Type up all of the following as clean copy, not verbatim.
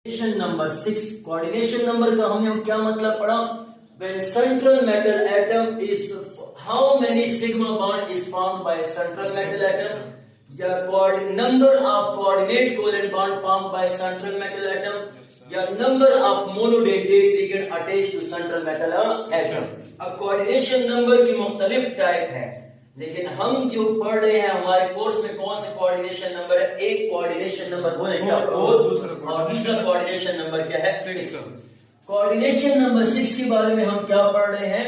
Coordination number 6 coordination number का हमने क्या मतलब पढ़ा? When central metal atom is how many sigma bond is formed by central metal atom? या number of coordinate covalent bond formed by central metal atom या number of monodentate ligand attached to central metal atom. अब coordination number की मुख्तलिफ type है, लेकिन हम जो पढ़ रहे हैं हमारे कोर्स में कौन सा कोऑर्डिनेशन नंबर है? एक कोऑर्डिनेशन नंबर बोले क्या? और दूसरा कोऑर्डिनेशन नंबर क्या है? 6. कोऑर्डिनेशन नंबर 6 के बारे में हम क्या पढ़ रहे हैं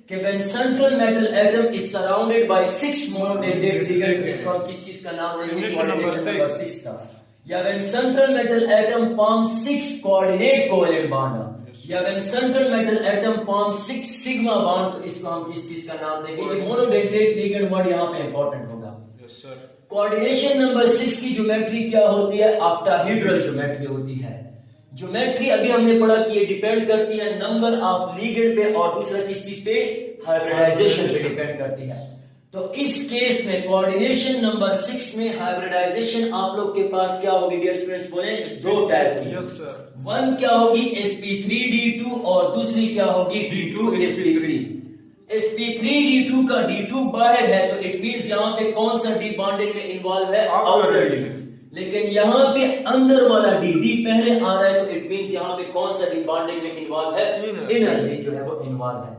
कि when central metal atom is surrounded by 6 monodentate ligand, इसको हम किस चीज का नाम देंगे? कोऑर्डिनेशन नंबर 6 का. या when central metal atom form 6 coordinate covalent bond, या when central metal atom form 6 sigma bond, तो इसको हम किस चीज का नाम देंगे? ये मोनोडेंटेट लिगेंड वर्ड यहां पे इंपॉर्टेंट होगा. कोऑर्डिनेशन नंबर 6 की ज्योमेट्री क्या होती है? ऑक्टाहेड्रल ज्योमेट्री होती है. ज्योमेट्री अभी हमने पढ़ा कि ये डिपेंड करती है नंबर ऑफ लिगेंड पे, और दूसरा किस चीज पे? हाइब्रिडाइजेशन पे डिपेंड करती है. तो इस केस में कोऑर्डिनेशन नंबर 6 में हाइब्रिडाइजेशन आप लोग के पास क्या होगी डियर स्टूडेंट्स? बोले दो टाइप की. वन क्या होगी? sp3d2 और दूसरी क्या होगी? d2sp3. sp3d2 का d2 बाहर है तो इट मींस यहां पे कौन सा डी बॉन्डिंग में इन्वॉल्व है? Outer D. लेकिन यहां पे अंदर वाला डी पहले आ रहा है तो इट मींस यहां पे कौन सा डी बॉन्डिंग में इन्वॉल्व है? इनर डी जो है वो इन्वॉल्व है.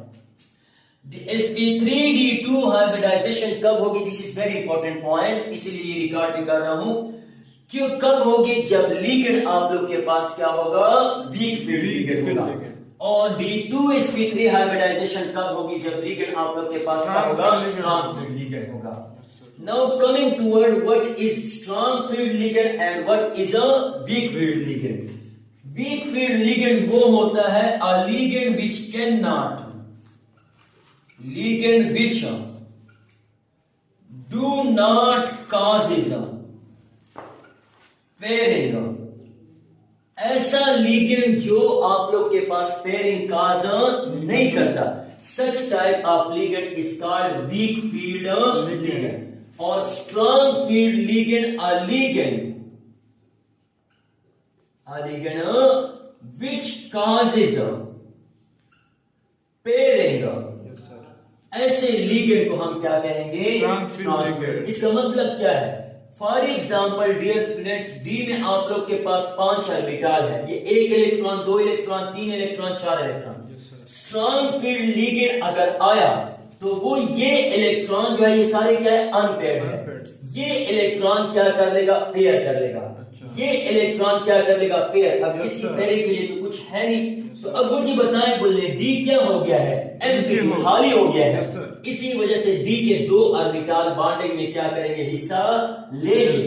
sp3d2 हाइब्रिडाइजेशन कब होगी? This is very important point, इसीलिए ये रिकॉर्ड भी कर रहा हूं. क्यों कब होगी? जब लिगेंड आप लोग के पास क्या होगा? वीक फील्ड लिगेंड होगा. और d2sp3 हाइब्रिडाइजेशन कब होगी? जब लिगेंड आप लोग के पास क्या होगा? स्ट्रॉन्ग फील्ड लिगेंड होगा. Now coming toward what is strong field ligand and what is a weak field ligand. Weak field ligand वो होता है a ligand which can not ligand which do not causes pairing. ऐसा ligand जो आप लोग के पास pairing cause नहीं करता, such type of ligand is called weak field ligand. और strong field ligand a ligand which causes pairing. ऐसे ligand को हम क्या कहेंगे? Strong field. इसका मतलब क्या है? For example dear students, D में आप लोग के पास 5 ऑर्बिटल है. ये 1 electron, 2 electron, 3 electron, 4 electron. Strong field ligand अगर आया तो वो ये इलेक्ट्रॉन जो है ये सारे क्या है? अनपेयर्ड है. ये इलेक्ट्रॉन क्या कर लेगा? पेयर कर लेगा. ये इलेक्ट्रॉन क्या कर लेगा? पेयर. अब इसी पेयर के लिए तो कुछ है नहीं, तो अब मुझे बताएं बोलने डी क्या हो गया है? एम्प्टी, खाली हो गया है. इसी वजह से डी के 2 ऑर्बिटल बॉन्डिंग में क्या करेंगे? हिस्सा लेंगे.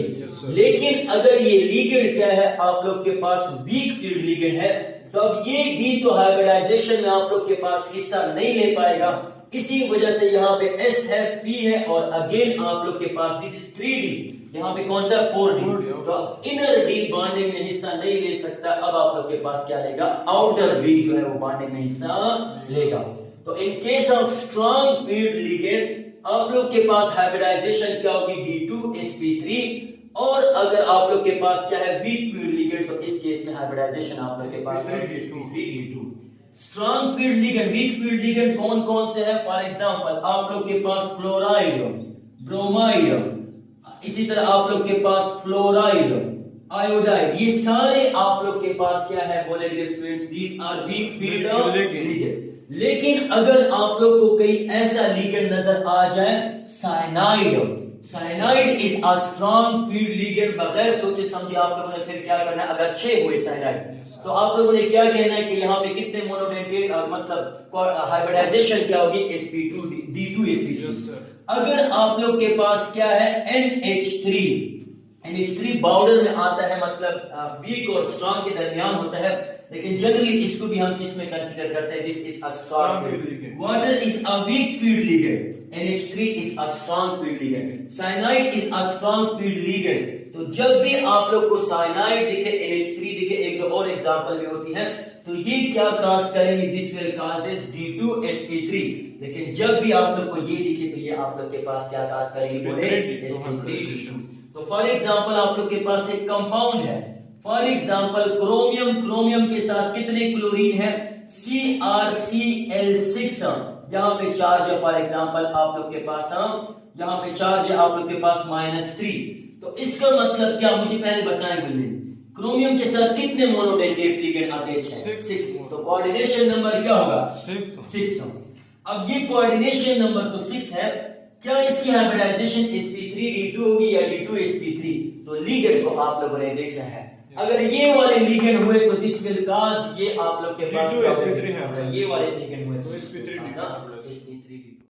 लेकिन अगर ये लिगेंड क्या है आप लोग के पास? वीक फील्ड लिगेंड है, तो अब ये डी तो हाइब्रिडाइजेशन में आप लोग के पास हिस्सा नहीं ले पाएगा. इसी वजह से यहाँ पे एस है, पी है, और अगेन आप लोग के पास दिस इज 3d, यहाँ पे कौन सा? 4d. तो इनर डी बॉन्डिंग में हिस्सा नहीं ले सकता. अब आप लोग के पास क्या लेगा? आउटर डी जो है वो बॉन्डिंग में हिस्सा लेगा. तो in case of strong field ligand आप लोग के पास हाइब्रिडाइजेशन क्या होगी? d2sp3. और अगर आप लोग के पास क्या है? वीक फील्ड लिगेंड, तो इस केस में हाइब्रिडाइजेशन आप लोग के पास sp3d2. Strong field ligand, weak field ligand कौन कौन से है? फॉर एग्जांपल आप लोग के पास फ्लोराइड, ब्रोमाइड, इसी तरह आप लोग के पास फ्लोराइड, आयोडाइड, ये सारे आप लोग के पास क्या है? बोले dear students, these are weak field ligand. लेकिन अगर आप लोग को कहीं ऐसा लिगेंड नजर आ जाए, cyanide, cyanide is a strong field ligand. बगैर सोचे समझे आप लोगों ने फिर क्या करना है? अगर 6 हुए साइनाइड, तो आप लोगों ने क्या कहना है कि यहाँ पे कितने मोनोडेंटेट, मतलब हाइब्रिडाइजेशन क्या होगी? d2sp3. अगर आप लोग के पास क्या है? NH3. NH3 बॉर्डर में आता है, मतलब वीक और स्ट्रॉन्ग के दरमियान होता है, लेकिन जनरली इसको भी हम किस में कंसीडर करते हैं? This is a strong field. Water is a weak field ligand, NH3 is a strong field ligand, cyanide is a strong field ligand. तो जब भी आप लोग को साइनाइड दिखे, NH3 दिखे, एक दो और एग्जांपल भी होती है, तो ये क्या काज करेंगे? This will causes d2sp3. लेकिन जब भी आप लोग को ये दिखे तो ये आप लोग के पास क्या काज करेंगे? बोले sp3d2. तो फॉर एग्जांपल आप लोग के पास एक कंपाउंड है फॉर एग्जाम्पल क्रोमियम के साथ कितने क्लोरीन है? CrCl6। यहाँ पे चार्ज है फॉर एग्जाम्पल आप लोग के पास, यहाँ पे चार्ज है आप लोग के पास -3। तो इसका मतलब क्या, मुझे पहले बताएं बोलिए, क्रोमियम के साथ कितने मोनोडेंटेट लिगेंड अटैच है? 6। तो कोऑर्डिनेशन नंबर क्या होगा? 6। अब ये कोऑर्डिनेशन नंबर तो 6 है, क्या इसकी हाइब्रिडाइजेशन sp3d2 होगी या d2sp3? तो लिगेंड को आप लोगों ने देखना है। अगर ये वाले लिगेंड हुए तो दिस विल कॉज, ये आप लोग के पास ये वाले लिगेंड हुए तो sp3d2